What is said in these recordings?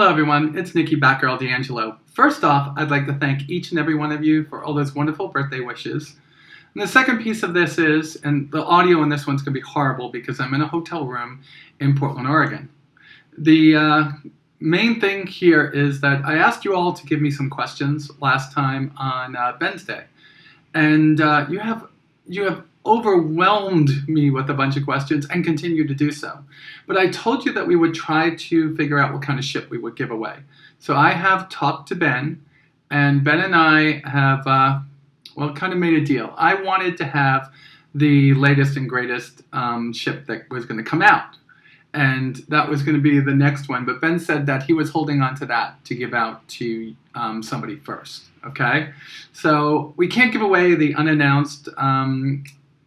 Hello everyone, it's Nikki Batgirl D'Angelo. First off, I'd like to thank each and every one of you for all those wonderful birthday wishes. And the second piece of this is, and the audio in this one's going to be horrible because I'm in a hotel room in Portland, Oregon. The main thing here is that I asked you all to give me some questions last time on Ben's Day. And you have overwhelmed me with a bunch of questions and continue to do so. But I told you that we would try to figure out what kind of ship we would give away. So I have talked to Ben, and Ben and I have, kind of made a deal. I wanted to have the latest and greatest ship that was going to come out. And that was going to be the next one. But Ben said that he was holding on to that to give out to somebody first. Okay? So we can't give away the unannounced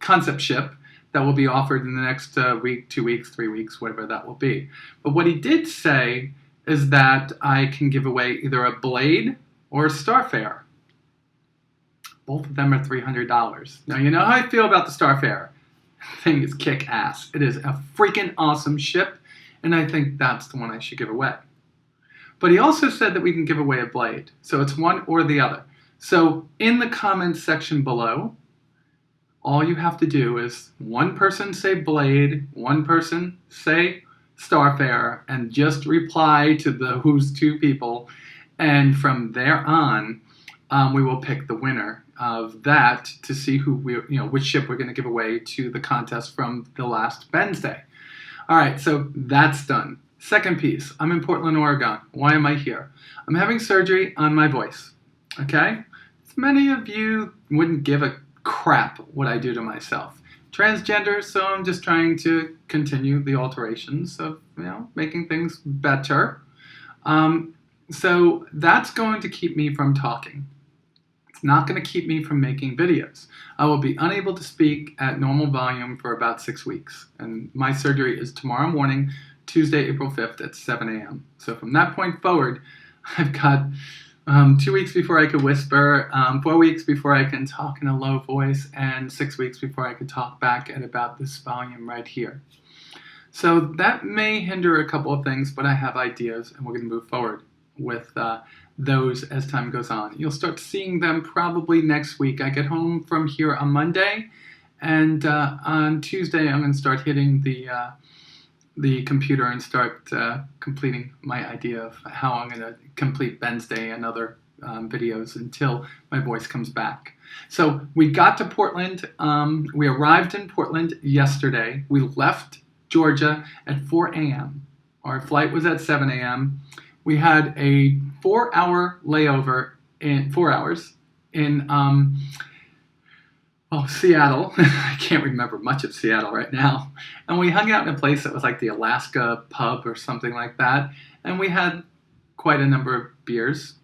concept ship that will be offered in the next week, 2 weeks, 3 weeks, whatever that will be. But what he did say is that I can give away either a Blade or a Starfarer. Both of them are $300. Now, you know how I feel about the Starfarer. Thing is kick-ass. It is a freaking awesome ship, and I think that's the one I should give away. But he also said that we can give away a Blade. So it's one or the other. So in the comments section below, all you have to do is one person say Blade, one person say Starfarer, and just reply to those two people. And from there on, we will pick the winner of that to see which ship we're going to give away to the contest from the last Wednesday. All right, so that's done. Second piece, I'm in Portland, Oregon. Why am I here? I'm having surgery on my voice, okay? Many of you wouldn't give a crap what I do to myself. Transgender, so I'm just trying to continue the alterations of, making things better. So that's going to keep me from talking. It's not going to keep me from making videos. I will be unable to speak at normal volume for about 6 weeks. And my surgery is tomorrow morning, Tuesday, April 5th at 7 a.m. So from that point forward, I've got 2 weeks before I could whisper, 4 weeks before I can talk in a low voice, and 6 weeks before I could talk back at about this volume right here. So that may hinder a couple of things, but I have ideas, and we're going to move forward with those as time goes on. You'll start seeing them probably next week. I get home from here on Monday, and on Tuesday I'm going to start hitting the computer and start completing my idea of how I'm going to complete Ben's Day and other videos until my voice comes back. So we got to Portland. We arrived in Portland yesterday. We left Georgia at 4 a.m. Our flight was at 7 a.m. We had a 4-hour layover in 4 hours in Seattle. I can't remember much of Seattle right now. And we hung out in a place that was like the Alaska pub or something like that. And we had quite a number of beers.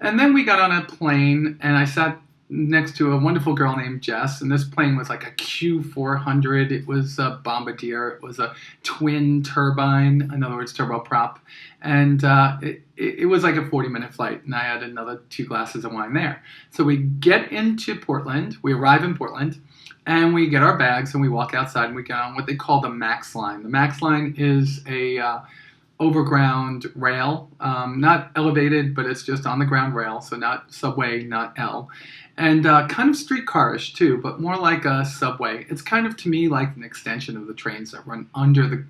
And then we got on a plane, and I sat next to a wonderful girl named Jess. And this plane was like a Q400. It was a Bombardier. It was a twin turbine, in other words, turboprop. And it was like a 40-minute flight, and I had another 2 glasses of wine there. So we get into Portland, we arrive in Portland, and we get our bags, and we walk outside, and we get on what they call the Max Line. The Max Line is a overground rail, not elevated, but it's just on the ground rail, so not subway, not L. And kind of streetcar-ish too, but more like a subway. It's kind of, to me, like an extension of the trains that run under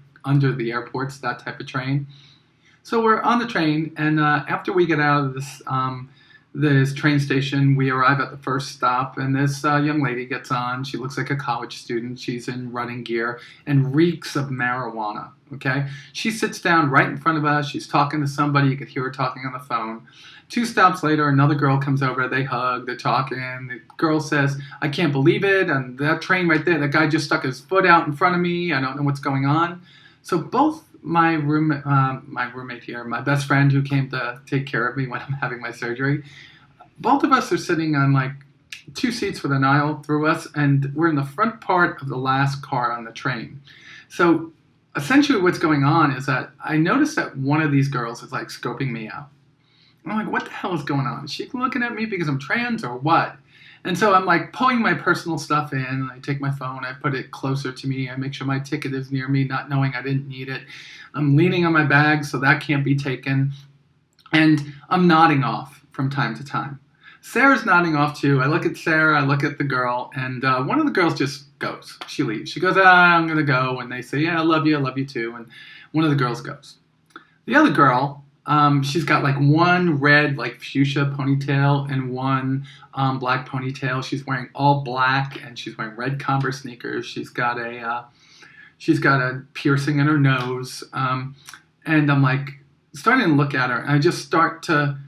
the airports, that type of train. So we're on the train, and after we get out of this train station, we arrive at the first stop, and this young lady gets on. She looks like a college student. She's in running gear and reeks of marijuana, okay? She sits down right in front of us. She's talking to somebody. You could hear her talking on the phone. 2 stops later, another girl comes over. They hug. They're talking. The girl says, "I can't believe it. And that train right there, that guy just stuck his foot out in front of me. I don't know what's going on." So both my roommate here, my best friend who came to take care of me when I'm having my surgery, both of us are sitting on like 2 seats with an aisle through us, and we're in the front part of the last car on the train. So essentially what's going on is that I noticed that one of these girls is like scoping me out. I'm like, what the hell is going on? Is she looking at me because I'm trans or what? And so I'm like pulling my personal stuff in, and I take my phone, I put it closer to me, I make sure my ticket is near me, not knowing I didn't need it. I'm leaning on my bag so that can't be taken. And I'm nodding off from time to time. Sarah's nodding off too. I look at Sarah, I look at the girl, and one of the girls just goes. She leaves. She goes, I'm going to go. And they say, yeah, I love you too. And one of the girls goes. The other girl, she's got like one red, like fuchsia ponytail and one black ponytail. She's wearing all black, and she's wearing red Converse sneakers. She's got a piercing in her nose. And I'm like starting to look at her, and I just start to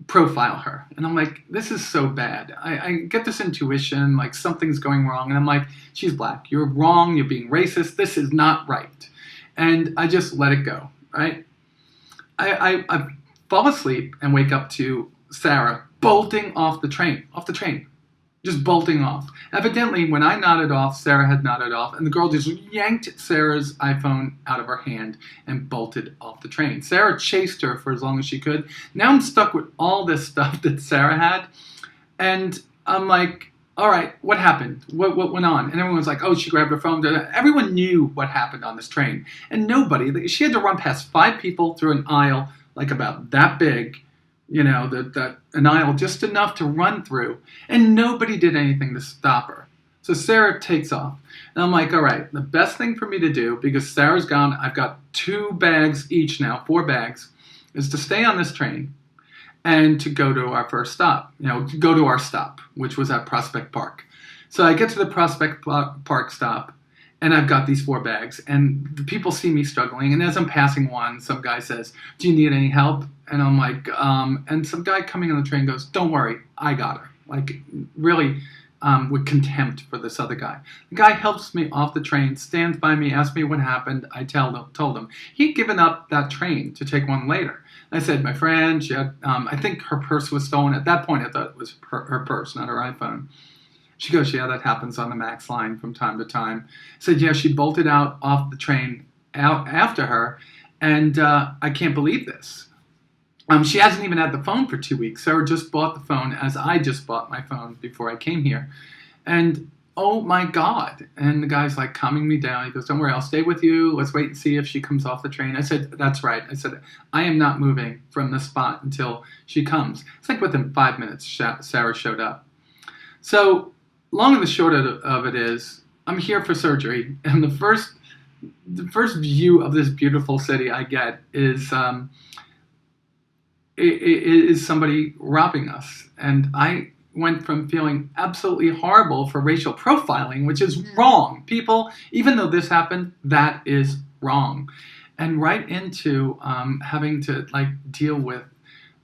profile her, and I'm like, this is so bad. I get this intuition like something's going wrong, and I'm like, she's black, you're wrong, you're being racist, this is not right. And I just let it go, right? I fall asleep and wake up to Sarah bolting off the train, just bolting off. Evidently, when I nodded off, Sarah had nodded off, and the girl just yanked Sarah's iPhone out of her hand and bolted off the train. Sarah chased her for as long as she could. Now I'm stuck with all this stuff that Sarah had, and I'm like, all right, what happened? What went on? And everyone's like, oh, she grabbed her phone. Everyone knew what happened on this train, and nobody, she had to run past 5 people through an aisle like about that big, an aisle just enough to run through, and nobody did anything to stop her. So Sarah takes off, and I'm like, all right, the best thing for me to do, because Sarah's gone, I've got 2 bags each now, 4 bags, is to stay on this train and to go to our first stop, to go to our stop, which was at Prospect Park. So I get to the Prospect Park stop, and I've got these 4 bags, and the people see me struggling, and as I'm passing one, some guy says, do you need any help? And I'm like, and some guy coming on the train goes, don't worry, I got her. Like, really, with contempt for this other guy. The guy helps me off the train, stands by me, asks me what happened. I told him. He'd given up that train to take one later. I said, my friend, she had, I think her purse was stolen. At that point, I thought it was her purse, not her iPhone. She goes, yeah, that happens on the Max line from time to time. I said, yeah, she bolted out off the train out after her, and I can't believe this. She hasn't even had the phone for 2 weeks. Sarah just bought the phone as I just bought my phone before I came here. And oh my God. And the guy's like calming me down. He goes, don't worry, I'll stay with you. Let's wait and see if she comes off the train. I said, that's right. I said, I am not moving from this spot until she comes. It's like within 5 minutes, Sarah showed up. So long and the short of it is, I'm here for surgery. And the first view of this beautiful city I get is is somebody robbing us. And I went from feeling absolutely horrible for racial profiling, which is wrong. People, even though this happened, that is wrong. And right into having to deal with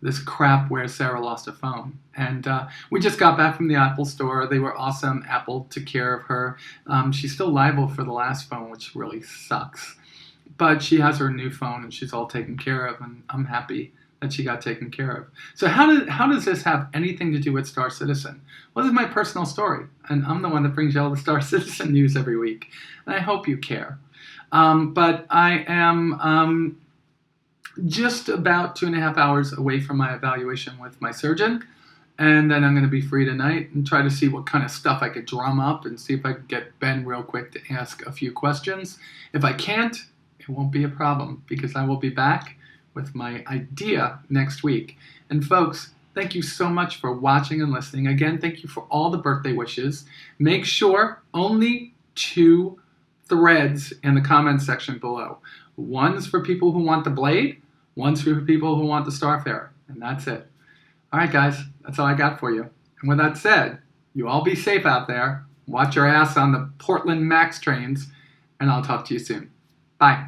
this crap where Sarah lost a phone. And we just got back from the Apple store. They were awesome. Apple took care of her. She's still liable for the last phone, which really sucks. But she has her new phone, and she's all taken care of, and I'm happy that she got taken care of. So how does this have anything to do with Star Citizen? Well, this is my personal story, and I'm the one that brings you all the Star Citizen news every week, and I hope you care. But I am just about 2.5 hours away from my evaluation with my surgeon, and then I'm going to be free tonight and try to see what kind of stuff I could drum up and see if I can get Ben real quick to ask a few questions. If I can't, it won't be a problem, because I will be back with my idea next week. And folks, thank you so much for watching and listening. Again, thank you for all the birthday wishes. Make sure only 2 threads in the comments section below. One's for people who want the blade, one's for people who want the Starfarer, and that's it. All right, guys, that's all I got for you. And with that said, you all be safe out there. Watch your ass on the Portland Max trains, and I'll talk to you soon. Bye.